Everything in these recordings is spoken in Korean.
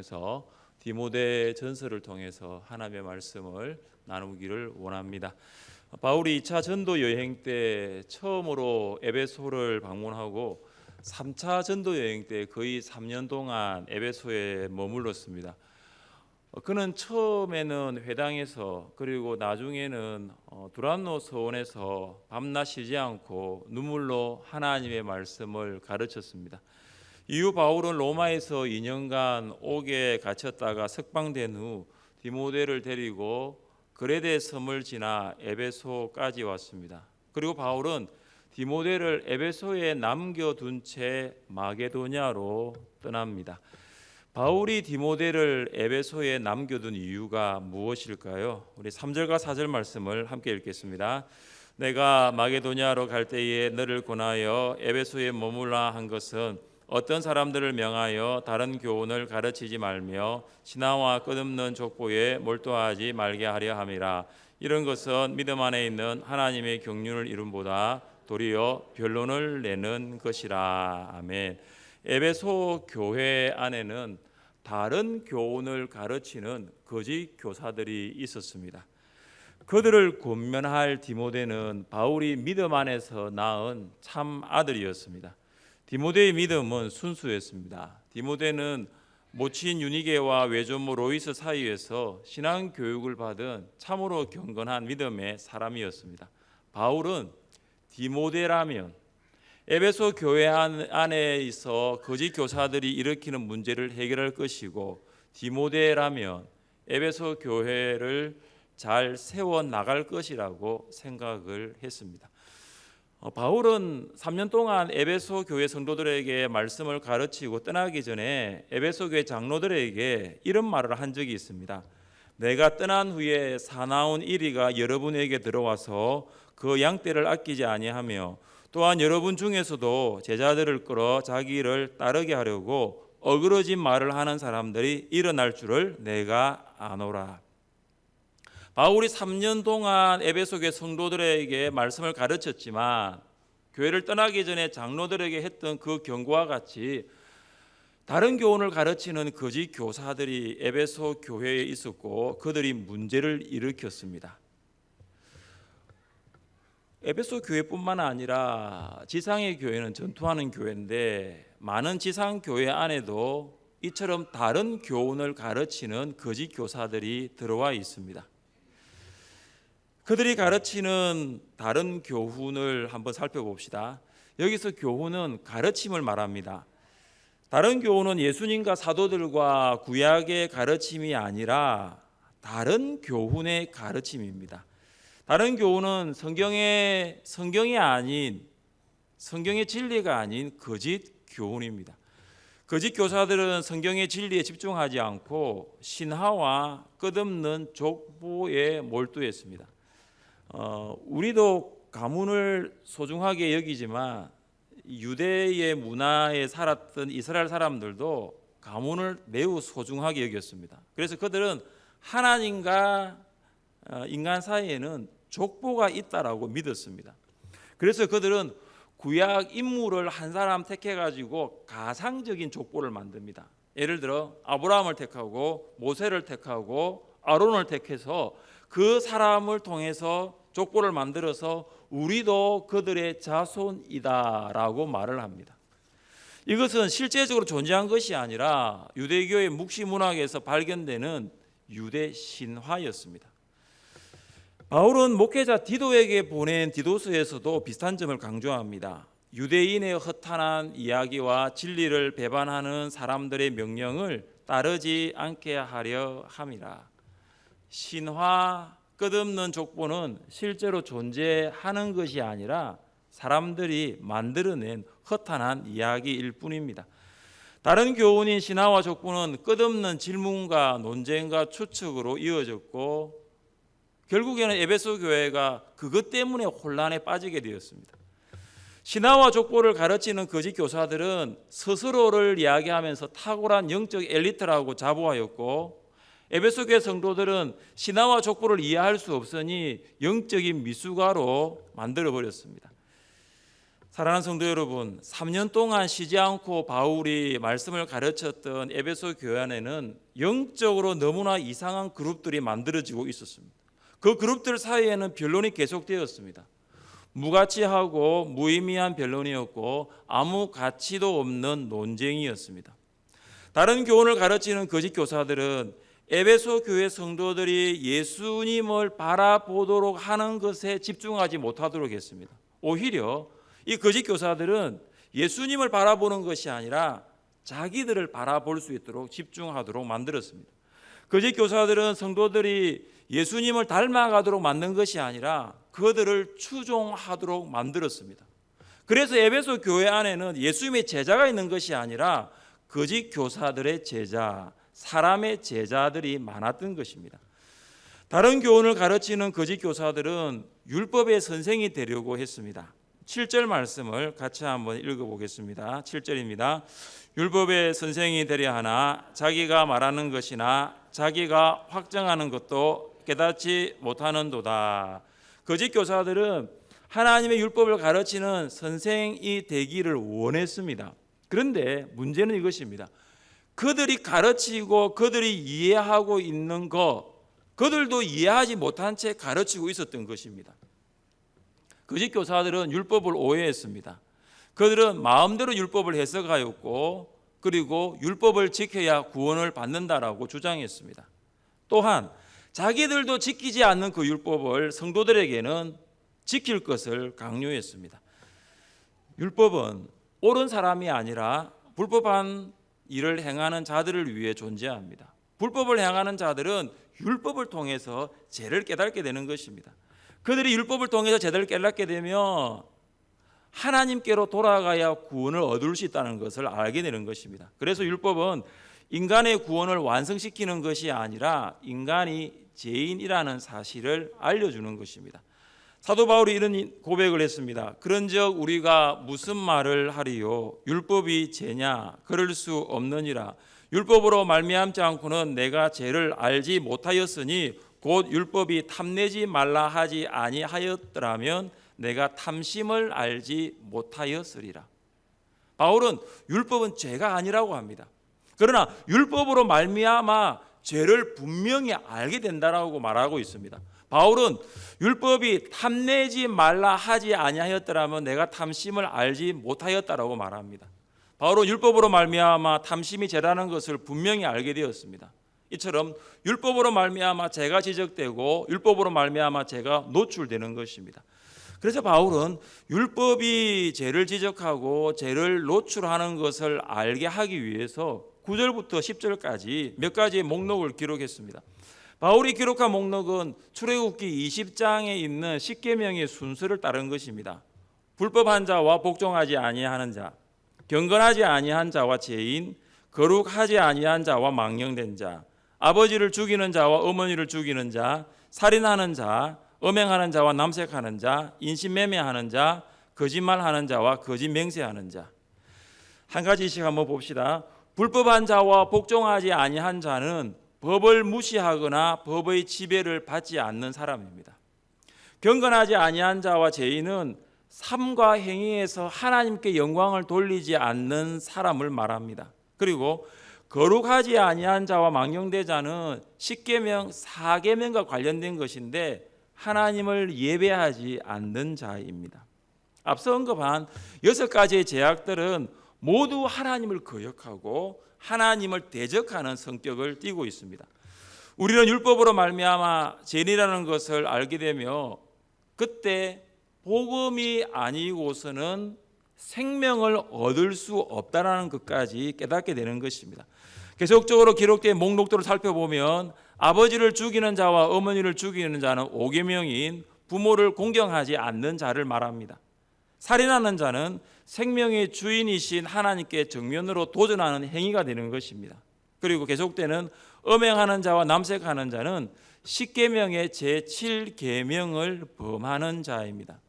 통해서 디모데 전서를 통해서 하나님의 말씀을 나누기를 원합니다. 바울이 2차 전도 여행 때 처음으로 에베소를 방문하고 3차 전도 여행 때 거의 3년 동안 에베소에 머물렀습니다. 그는 처음에는 회당에서 그리고 나중에는 두란노 서원에서 밤낮 쉬지 않고 눈물로 하나님의 말씀을 가르쳤습니다. 이후 바울은 로마에서 2년간 옥에 갇혔다가 석방된 후 디모데를 데리고 그레데 섬을 지나 에베소까지 왔습니다. 그리고 바울은 디모데를 에베소에 남겨둔 채 마게도냐로 떠납니다. 바울이 디모데를 에베소에 남겨둔 이유가 무엇일까요? 우리 3절과 4절 말씀을 함께 읽겠습니다. 내가 마게도냐로 갈 때에 너를 권하여 에베소에 머물라 한 것은 어떤 사람들을 명하여 다른 교훈을 가르치지 말며 신화와 끝없는 족보에 몰두하지 말게 하려 함이라. 이런 것은 믿음 안에 있는 하나님의 경륜을 이룬보다 도리어 변론을 내는 것이라. 아멘. 에베소 교회 안에는 다른 교훈을 가르치는 거짓 교사들이 있었습니다. 그들을 권면할 디모데는 바울이 믿음 안에서 낳은 참 아들이었습니다. 디모데의 믿음은 순수했습니다. 디모데는 모친 유니게와 외조모 로이스 사이에서 신앙 교육을 받은 참으로 경건한 믿음의 사람이었습니다. 바울은 디모데라면 에베소 교회 안에 있어 거짓 교사들이 일으키는 문제를 해결할 것이고, 디모데라면 에베소 교회를 잘 세워 나갈 것이라고 생각을 했습니다. 바울은 3년 동안 에베소 교회 성도들에게 말씀을 가르치고 떠나기 전에 에베소 교회 장로들에게 이런 말을 한 적이 있습니다. 내가 떠난 후에 사나운 이리가 여러분에게 들어와서 그 양떼를 아끼지 아니하며 또한 여러분 중에서도 제자들을 끌어 자기 일을 따르게 하려고 어그러진 말을 하는 사람들이 일어날 줄을 내가 아노라. 바울이 3년 동안 에베소 교회 성도들에게 말씀을 가르쳤지만 교회를 떠나기 전에 장로들에게 했던 그 경고와 같이 다른 교훈을 가르치는 거짓 교사들이 에베소 교회에 있었고 그들이 문제를 일으켰습니다. 에베소 교회뿐만 아니라 지상의 교회는 전투하는 교회인데 많은 지상 교회 안에도 이처럼 다른 교훈을 가르치는 거짓 교사들이 들어와 있습니다. 그들이 가르치는 다른 교훈을 한번 살펴봅시다. 여기서 교훈은 가르침을 말합니다. 다른 교훈은 예수님과 사도들과 구약의 가르침이 아니라 다른 교훈의 가르침입니다. 다른 교훈은 성경이 아닌, 성경의 진리가 아닌 거짓 교훈입니다. 거짓 교사들은 성경의 진리에 집중하지 않고 신화와 끝없는 족보에 몰두했습니다. 우리도 가문을 소중하게 여기지만 유대의 문화에 살았던 이스라엘 사람들도 가문을 매우 소중하게 여겼습니다. 그래서 그들은 하나님과 인간 사이에는 족보가 있다라고 믿었습니다. 그래서 그들은 구약 인물을 한 사람 택해가지고 가상적인 족보를 만듭니다. 예를 들어 아브라함을 택하고 모세를 택하고 아론을 택해서 그 사람을 통해서 족보를 만들어서 우리도 그들의 자손이다라고 말을 합니다. 이것은 실제적으로 존재한 것이 아니라 유대교의 묵시문학에서 발견되는 유대 신화였습니다. 바울은 목회자 디도에게 보낸 디도서에서도 비슷한 점을 강조합니다. 유대인의 허탄한 이야기와 진리를 배반하는 사람들의 명령을 따르지 않게 하려 함이라. 신화, 끝없는 족보는 실제로 존재하는 것이 아니라 사람들이 만들어낸 허탄한 이야기일 뿐입니다. 다른 교훈인 신화와 족보는 끝없는 질문과 논쟁과 추측으로 이어졌고 결국에는 에베소 교회가 그것 때문에 혼란에 빠지게 되었습니다. 신화와 족보를 가르치는 거짓 교사들은 스스로를 이야기하면서 탁월한 영적 엘리트라고 자부하였고 에베소 교회 성도들은 신화와 족보를 이해할 수 없으니 영적인 미숙아로 만들어버렸습니다. 사랑하는 성도 여러분, 3년 동안 쉬지 않고 바울이 말씀을 가르쳤던 에베소 교회 안에는 영적으로 너무나 이상한 그룹들이 만들어지고 있었습니다. 그 그룹들 사이에는 변론이 계속되었습니다. 무가치하고 무의미한 변론이었고 아무 가치도 없는 논쟁이었습니다. 다른 교훈을 가르치는 거짓 교사들은 에베소 교회 성도들이 예수님을 바라보도록 하는 것에 집중하지 못하도록 했습니다. 오히려 이 거짓 교사들은 예수님을 바라보는 것이 아니라 자기들을 바라볼 수 있도록 집중하도록 만들었습니다. 거짓 교사들은 성도들이 예수님을 닮아가도록 만든 것이 아니라 그들을 추종하도록 만들었습니다. 그래서 에베소 교회 안에는 예수님의 제자가 있는 것이 아니라 거짓 교사들의 제자, 사람의 제자들이 많았던 것입니다. 다른 교훈을 가르치는 거짓 교사들은 율법의 선생이 되려고 했습니다. 7절 말씀을 같이 한번 읽어보겠습니다. 7절입니다. 율법의 선생이 되려 하나 자기가 말하는 것이나 자기가 확정하는 것도 깨닫지 못하는도다. 거짓 교사들은 하나님의 율법을 가르치는 선생이 되기를 원했습니다. 그런데 문제는 이것입니다. 그들이 가르치고 그들이 이해하고 있는 것, 그들도 이해하지 못한 채 가르치고 있었던 것입니다. 거짓 교사들은 율법을 오해했습니다. 그들은 마음대로 율법을 해석하였고 그리고 율법을 지켜야 구원을 받는다라고 주장했습니다. 또한 자기들도 지키지 않는 그 율법을 성도들에게는 지킬 것을 강요했습니다. 율법은 옳은 사람이 아니라 불법한 일을 행하는 자들을 위해 존재합니다. 불법을 행하는 자들은 율법을 통해서 죄를 깨닫게 되는 것입니다. 그들이 율법을 통해서 죄를 깨닫게 되면 하나님께로 돌아가야 구원을 얻을 수 있다는 것을 알게 되는 것입니다. 그래서 율법은 인간의 구원을 완성시키는 것이 아니라 인간이 죄인이라는 사실을 알려주는 것입니다. 사도 바울이 이런 고백을 했습니다. 그런즉 우리가 무슨 말을 하리요? 율법이 죄냐? 그럴 수 없느니라. 율법으로 말미암지 않고는 내가 죄를 알지 못하였으니 곧 율법이 탐내지 말라 하지 아니하였더라면 내가 탐심을 알지 못하였으리라. 바울은 율법은 죄가 아니라고 합니다. 그러나 율법으로 말미암아 죄를 분명히 알게 된다라고 말하고 있습니다. 바울은 율법이 탐내지 말라 하지 아니하였더라면 내가 탐심을 알지 못하였다라고 말합니다. 바울은 율법으로 말미암아 탐심이 죄라는 것을 분명히 알게 되었습니다. 이처럼 율법으로 말미암아 죄가 지적되고 율법으로 말미암아 죄가 노출되는 것입니다. 그래서 바울은 율법이 죄를 지적하고 죄를 노출하는 것을 알게 하기 위해서 9절부터 10절까지 몇 가지의 목록을 기록했습니다. 바울이 기록한 목록은 출애굽기 20장에 있는 10계명의 순서를 따른 것입니다. 불법한 자와 복종하지 아니하는 자, 경건하지 아니한 자와 죄인, 거룩하지 아니한 자와 망령된 자, 아버지를 죽이는 자와 어머니를 죽이는 자, 살인하는 자, 음행하는 자와 남색하는 자, 인신매매하는 자, 거짓말하는 자와 거짓 맹세하는 자. 한 가지씩 한번 봅시다. 불법한 자와 복종하지 아니한 자는 법을 무시하거나 법의 지배를 받지 않는 사람입니다. 경건하지 아니한 자와 죄인은 삶과 행위에서 하나님께 영광을 돌리지 않는 사람을 말합니다. 그리고 거룩하지 아니한 자와 망령된 자는 10계명 4계명과 관련된 것인데 하나님을 예배하지 않는 자입니다. 앞서 언급한 6가지의 죄악들은 모두 하나님을 거역하고 하나님을 대적하는 성격을 띠고 있습니다. 우리는 율법으로 말미암아 죄인이라는 것을 알게 되며 그때 복음이 아니고서는 생명을 얻을 수 없다라는 것까지 깨닫게 되는 것입니다. 계속적으로 기록된 목록들을 살펴보면 아버지를 죽이는 자와 어머니를 죽이는 자는 5계명인 부모를 공경하지 않는 자를 말합니다. 살인하는 자는 생명의 주인이신 하나님께 정면으로 도전하는 행위가 되는 것입니다. 그리고 계속되는 음행하는 자와 남색하는 자는 10계명의 제7계명을 범하는 자입니다.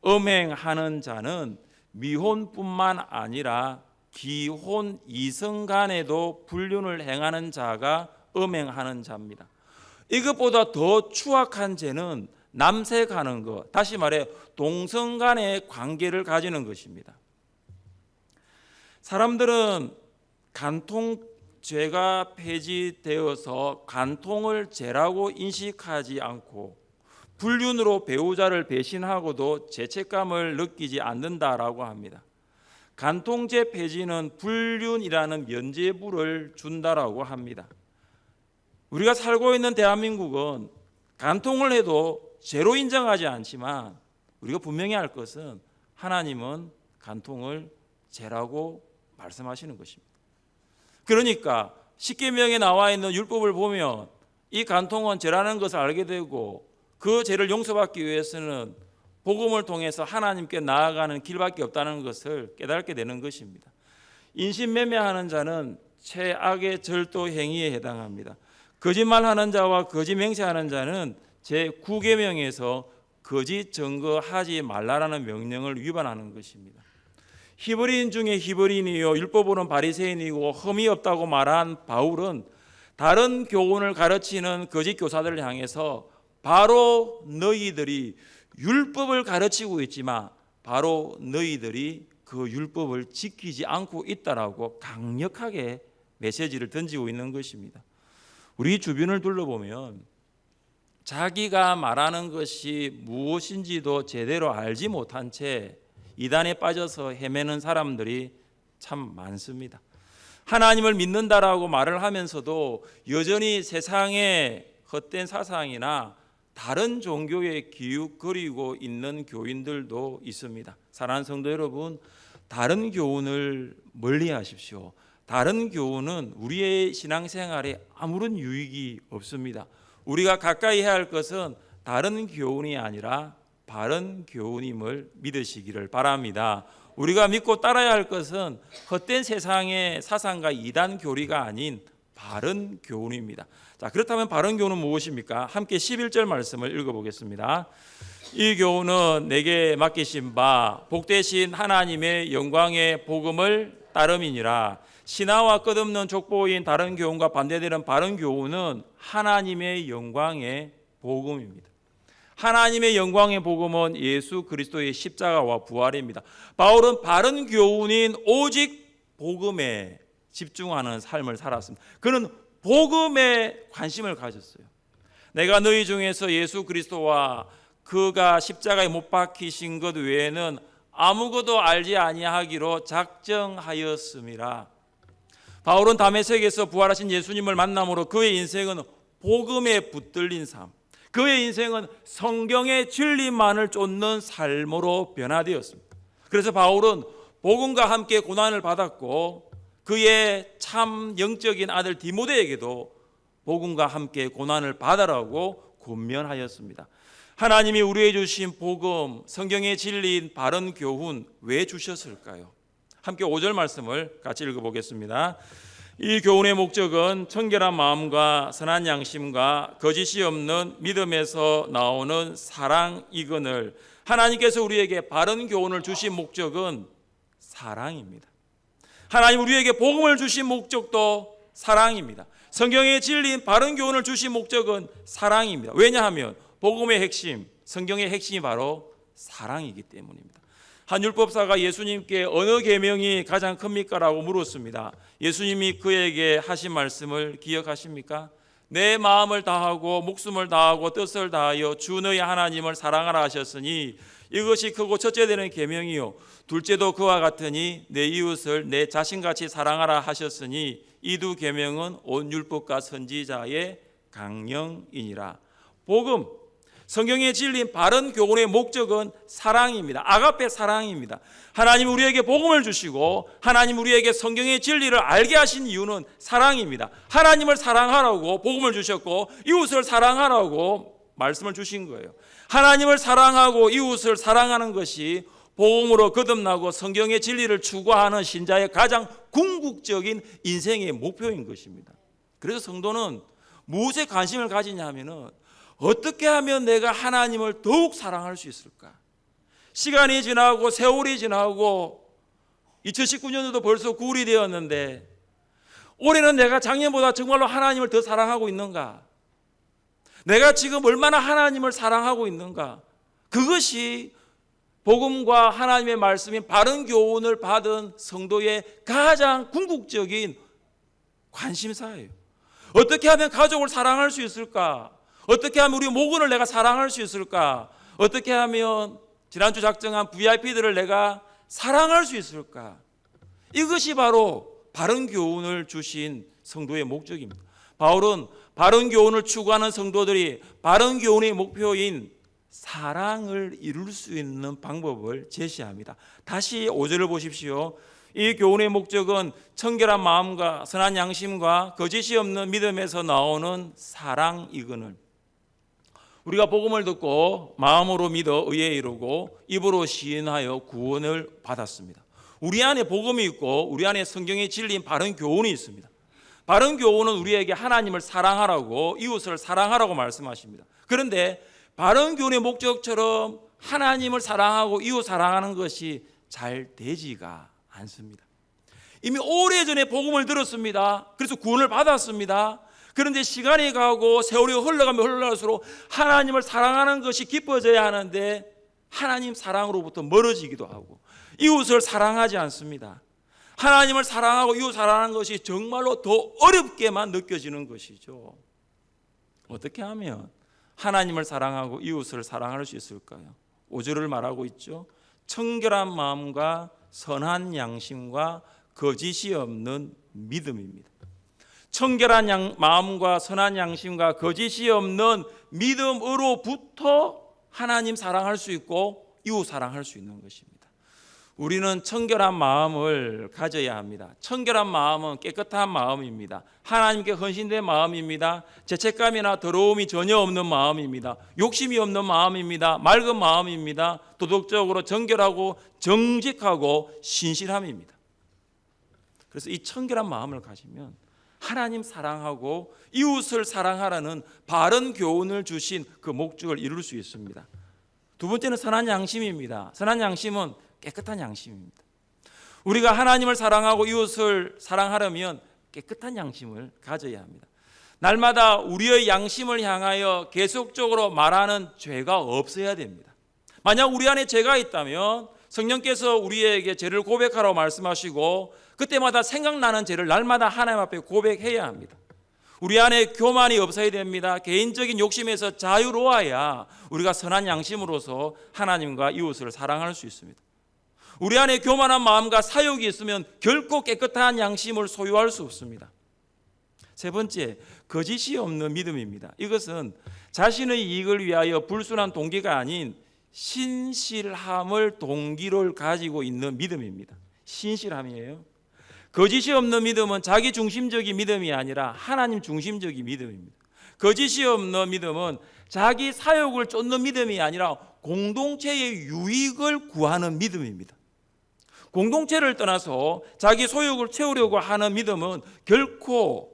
음행하는 자는 미혼뿐만 아니라 기혼 이성 간에도 불륜을 행하는 자가 음행하는 자입니다. 이것보다 더 추악한 죄는 남색하는 것, 다시 말해 동성 간의 관계를 가지는 것입니다. 사람들은 간통죄가 폐지되어서 간통을 죄라고 인식하지 않고 불륜으로 배우자를 배신하고도 죄책감을 느끼지 않는다라고 합니다. 간통죄 폐지는 불륜이라는 면죄부를 준다라고 합니다. 우리가 살고 있는 대한민국은 간통을 해도 죄로 인정하지 않지만 우리가 분명히 알 것은 하나님은 간통을 죄라고 말씀하시는 것입니다. 그러니까 십계명에 나와 있는 율법을 보면 이 간통은 죄라는 것을 알게 되고 그 죄를 용서받기 위해서는 복음을 통해서 하나님께 나아가는 길밖에 없다는 것을 깨닫게 되는 것입니다. 인신매매하는 자는 최악의 절도 행위에 해당합니다. 거짓말하는 자와 거짓 맹세하는 자는 제9계명에서 거짓 증거하지 말라라는 명령을 위반하는 것입니다. 히브리인 중에 히브리인이요 율법으로는 바리새인이고 흠이 없다고 말한 바울은 다른 교훈을 가르치는 거짓 교사들을 향해서 바로 너희들이 율법을 가르치고 있지만 바로 너희들이 그 율법을 지키지 않고 있다라고 강력하게 메시지를 던지고 있는 것입니다. 우리 주변을 둘러보면 자기가 말하는 것이 무엇인지도 제대로 알지 못한 채 이단에 빠져서 헤매는 사람들이 참 많습니다. 하나님을 믿는다라고 말을 하면서도 여전히 세상의 헛된 사상이나 다른 종교에 기웃거리고 있는 교인들도 있습니다. 사랑하는 성도 여러분, 다른 교훈을 멀리하십시오. 다른 교훈은 우리의 신앙생활에 아무런 유익이 없습니다. 우리가 가까이 해야 할 것은 다른 교훈이 아니라 바른 교훈임을 믿으시기를 바랍니다. 우리가 믿고 따라야 할 것은 헛된 세상의 사상과 이단 교리가 아닌 바른 교훈입니다. 자, 그렇다면 바른 교훈은 무엇입니까? 함께 11절 말씀을 읽어보겠습니다. 이 교훈은 내게 맡기신 바 복되신 하나님의 영광의 복음을 따름이니라. 신화와 끝없는 족보인 다른 교훈과 반대되는 바른 교훈은 하나님의 영광의 복음입니다. 하나님의 영광의 복음은 예수 그리스도의 십자가와 부활입니다. 바울은 바른 교훈인 오직 복음에 집중하는 삶을 살았습니다. 그는 복음에 관심을 가졌어요. 내가 너희 중에서 예수 그리스도와 그가 십자가에 못 박히신 것 외에는 아무것도 알지 아니하기로 작정하였음이라. 바울은 다메섹에서 부활하신 예수님을 만남으로 그의 인생은 복음에 붙들린 삶, 그의 인생은 성경의 진리만을 쫓는 삶으로 변화되었습니다. 그래서 바울은 복음과 함께 고난을 받았고 그의 참 영적인 아들 디모데에게도 복음과 함께 고난을 받으라고 권면하였습니다. 하나님이 우리에게 주신 복음, 성경의 진리인 바른 교훈 왜 주셨을까요? 함께 5절 말씀을 같이 읽어보겠습니다. 이 교훈의 목적은 청결한 마음과 선한 양심과 거짓이 없는 믿음에서 나오는 사랑이거늘. 하나님께서 우리에게 바른 교훈을 주신 목적은 사랑입니다. 하나님 우리에게 복음을 주신 목적도 사랑입니다. 성경의 진리인 바른 교훈을 주신 목적은 사랑입니다. 왜냐하면 복음의 핵심, 성경의 핵심이 바로 사랑이기 때문입니다. 한 율법사가 예수님께 어느 계명이 가장 큽니까? 라고 물었습니다. 예수님이 그에게 하신 말씀을 기억하십니까? 내 마음을 다하고 목숨을 다하고 뜻을 다하여 주 너희 하나님을 사랑하라 하셨으니 이것이 크고 첫째 되는 계명이요 둘째도 그와 같으니 내 이웃을 내 자신같이 사랑하라 하셨으니 이 두 계명은 온 율법과 선지자의 강령이니라. 복음, 성경의 진리인 바른 교훈의 목적은 사랑입니다. 아가페 사랑입니다. 하나님 우리에게 복음을 주시고 하나님 우리에게 성경의 진리를 알게 하신 이유는 사랑입니다. 하나님을 사랑하라고 복음을 주셨고 이웃을 사랑하라고 말씀을 주신 거예요. 하나님을 사랑하고 이웃을 사랑하는 것이 복음으로 거듭나고 성경의 진리를 추구하는 신자의 가장 궁극적인 인생의 목표인 것입니다. 그래서 성도는 무엇에 관심을 가지냐 하면은 어떻게 하면 내가 하나님을 더욱 사랑할 수 있을까? 시간이 지나고 세월이 지나고 2019년도도 벌써 9월이 되었는데 올해는 내가 작년보다 정말로 하나님을 더 사랑하고 있는가? 내가 지금 얼마나 하나님을 사랑하고 있는가? 그것이 복음과 하나님의 말씀인 바른 교훈을 받은 성도의 가장 궁극적인 관심사예요. 어떻게 하면 가족을 사랑할 수 있을까? 어떻게 하면 우리 목원을 내가 사랑할 수 있을까? 어떻게 하면 지난주 작정한 VIP들을 내가 사랑할 수 있을까? 이것이 바로 바른 교훈을 주신 성도의 목적입니다. 바울은 바른 교훈을 추구하는 성도들이 바른 교훈의 목표인 사랑을 이룰 수 있는 방법을 제시합니다. 다시 5절을 보십시오. 이 교훈의 목적은 청결한 마음과 선한 양심과 거짓이 없는 믿음에서 나오는 사랑이거늘 우리가 복음을 듣고 마음으로 믿어 의에 이르고 입으로 시인하여 구원을 받았습니다. 우리 안에 복음이 있고 우리 안에 성경의 진리인 바른 교훈이 있습니다. 바른 교훈은 우리에게 하나님을 사랑하라고 이웃을 사랑하라고 말씀하십니다. 그런데 바른 교훈의 목적처럼 하나님을 사랑하고 이웃 사랑하는 것이 잘 되지가 않습니다. 이미 오래전에 복음을 들었습니다. 그래서 구원을 받았습니다. 그런데 시간이 가고 세월이 흘러가면 흘러갈수록 하나님을 사랑하는 것이 깊어져야 하는데 하나님 사랑으로부터 멀어지기도 하고 이웃을 사랑하지 않습니다. 하나님을 사랑하고 이웃 사랑하는 것이 정말로 더 어렵게만 느껴지는 것이죠. 어떻게 하면 하나님을 사랑하고 이웃을 사랑할 수 있을까요? 5절을 말하고 있죠. 청결한 마음과 선한 양심과 거짓이 없는 믿음입니다. 청결한 마음과 선한 양심과 거짓이 없는 믿음으로부터 하나님 사랑할 수 있고 이웃 사랑할 수 있는 것입니다. 우리는 청결한 마음을 가져야 합니다. 청결한 마음은 깨끗한 마음입니다. 하나님께 헌신된 마음입니다. 죄책감이나 더러움이 전혀 없는 마음입니다. 욕심이 없는 마음입니다. 맑은 마음입니다. 도덕적으로 정결하고 정직하고 신실함입니다. 그래서 이 청결한 마음을 가지면 하나님 사랑하고 이웃을 사랑하라는 바른 교훈을 주신 그 목적을 이룰 수 있습니다. 두 번째는 선한 양심입니다. 선한 양심은 깨끗한 양심입니다. 우리가 하나님을 사랑하고 이웃을 사랑하려면 깨끗한 양심을 가져야 합니다. 날마다 우리의 양심을 향하여 계속적으로 말하는 죄가 없어야 됩니다. 만약 우리 안에 죄가 있다면 성령께서 우리에게 죄를 고백하라고 말씀하시고 그때마다 생각나는 죄를 날마다 하나님 앞에 고백해야 합니다. 우리 안에 교만이 없어야 됩니다. 개인적인 욕심에서 자유로워야 우리가 선한 양심으로서 하나님과 이웃을 사랑할 수 있습니다. 우리 안에 교만한 마음과 사욕이 있으면 결코 깨끗한 양심을 소유할 수 없습니다. 세 번째, 거짓이 없는 믿음입니다. 이것은 자신의 이익을 위하여 불순한 동기가 아닌 신실함을 동기를 가지고 있는 믿음입니다. 신실함이에요. 거짓이 없는 믿음은 자기 중심적인 믿음이 아니라 하나님 중심적인 믿음입니다. 거짓이 없는 믿음은 자기 사욕을 쫓는 믿음이 아니라 공동체의 유익을 구하는 믿음입니다. 공동체를 떠나서 자기 소욕을 채우려고 하는 믿음은 결코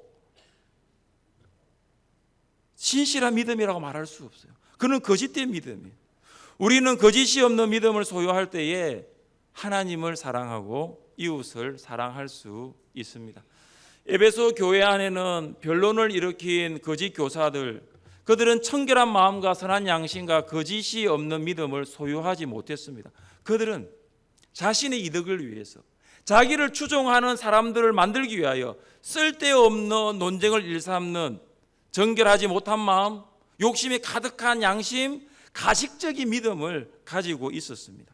신실한 믿음이라고 말할 수 없어요. 그는 거짓된 믿음이에요. 우리는 거짓이 없는 믿음을 소유할 때에 하나님을 사랑하고 이웃을 사랑할 수 있습니다. 에베소 교회 안에는 변론을 일으킨 거짓 교사들, 그들은 청결한 마음과 선한 양심과 거짓이 없는 믿음을 소유하지 못했습니다. 그들은 자신의 이득을 위해서 자기를 추종하는 사람들을 만들기 위하여 쓸데없는 논쟁을 일삼는 정결하지 못한 마음, 욕심이 가득한 양심, 가식적인 믿음을 가지고 있었습니다.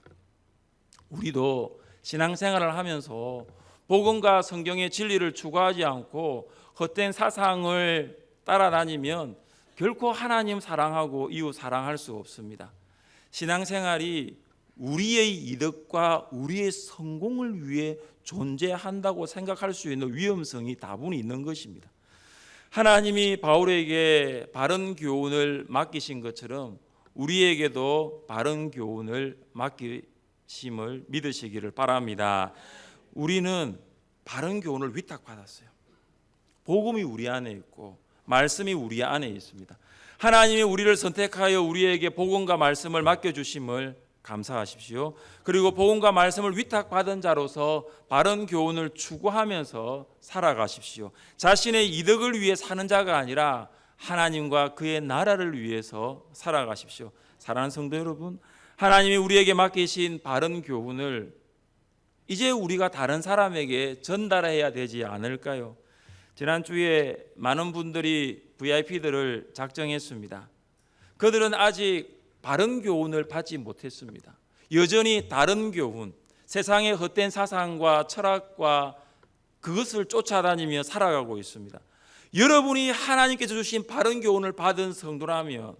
우리도 신앙생활을 하면서 복음과 성경의 진리를 추구하지 않고 헛된 사상을 따라다니면 결코 하나님 사랑하고 이웃 사랑할 수 없습니다. 신앙생활이 우리의 이득과 우리의 성공을 위해 존재한다고 생각할 수 있는 위험성이 다분히 있는 것입니다. 하나님이 바울에게 바른 교훈을 맡기신 것처럼 우리에게도 바른 교훈을 맡기심을 믿으시기를 바랍니다. 우리는 바른 교훈을 위탁받았어요. 복음이 우리 안에 있고 말씀이 우리 안에 있습니다. 하나님이 우리를 선택하여 우리에게 복음과 말씀을 맡겨주심을 감사하십시오. 그리고 복음과 말씀을 위탁받은 자로서 바른 교훈을 추구하면서 살아가십시오. 자신의 이득을 위해 사는 자가 아니라 하나님과 그의 나라를 위해서 살아가십시오. 사랑하는 성도 여러분, 하나님이 우리에게 맡기신 바른 교훈을 이제 우리가 다른 사람에게 전달해야 되지 않을까요? 지난주에 많은 분들이 VIP들을 작정했습니다. 그들은 아직 바른 교훈을 받지 못했습니다. 여전히 다른 교훈, 세상의 헛된 사상과 철학과 그것을 쫓아다니며 살아가고 있습니다. 여러분이 하나님께서 주신 바른 교훈을 받은 성도라면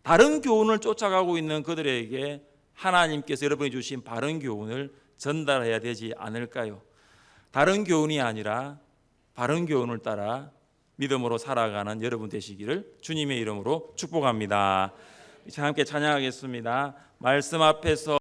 다른 교훈을 쫓아가고 있는 그들에게 하나님께서 여러분이 주신 바른 교훈을 전달해야 되지 않을까요? 다른 교훈이 아니라 바른 교훈을 따라 믿음으로 살아가는 여러분 되시기를 주님의 이름으로 축복합니다. 함께 찬양하겠습니다. 말씀 앞에서